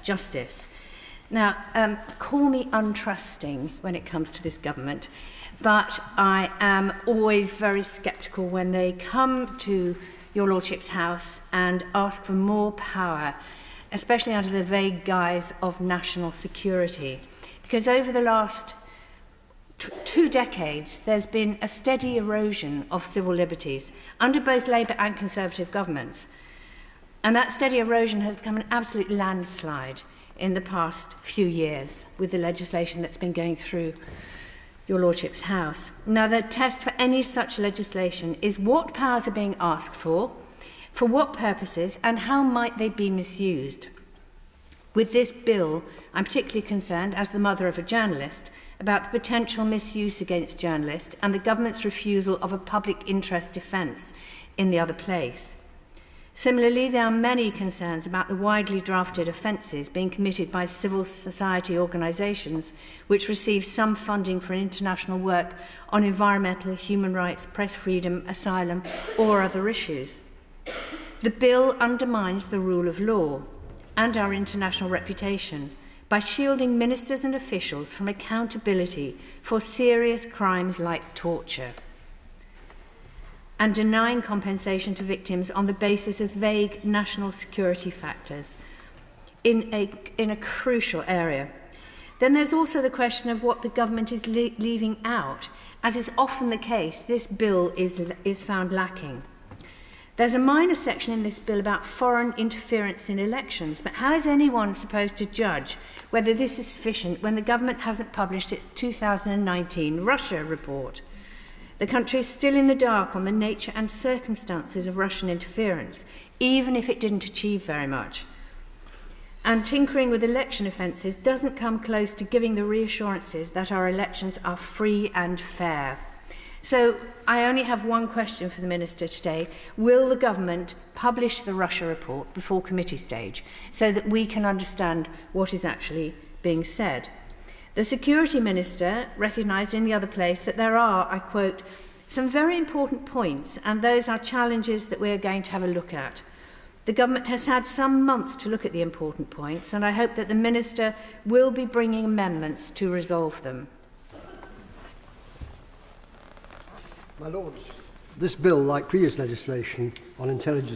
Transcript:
justice. Now, call me untrusting when it comes to this government, but I am always very sceptical when they come to your Lordship's house and ask for more power, especially under the vague guise of national security. Because over the last 2 decades, there's been a steady erosion of civil liberties under both Labour and Conservative governments. And that steady erosion has become an absolute landslide in the past few years with the legislation that's been going through your Lordship's house. Now, the test for any such legislation is what powers are being asked for what purposes, and how might they be misused. With this bill, I'm particularly concerned, as the mother of a journalist, about the potential misuse against journalists and the government's refusal of a public interest defence in the other place. Similarly, there are many concerns about the widely drafted offences being committed by civil society organisations which receive some funding for international work on environmental, human rights, press freedom, asylum or other issues. The bill undermines the rule of law and our international reputation by shielding ministers and officials from accountability for serious crimes like torture, and denying compensation to victims on the basis of vague national security factors in a crucial area. Then there's also the question of what the government is leaving out. As is often the case, this bill is found lacking. There's a minor section in this bill about foreign interference in elections, but how is anyone supposed to judge whether this is sufficient when the government hasn't published its 2019 Russia report? The country is still in the dark on the nature and circumstances of Russian interference, even if it didn't achieve very much. And tinkering with election offences doesn't come close to giving the reassurances that our elections are free and fair. So I only have one question for the Minister today. Will the government publish the Russia report before committee stage so that we can understand what is actually being said? The Security Minister recognised in the other place that there are, I quote, some very important points, and those are challenges that we are going to have a look at. The government has had some months to look at the important points, and I hope that the Minister will be bringing amendments to resolve them. My Lords, this bill, like previous legislation on intelligence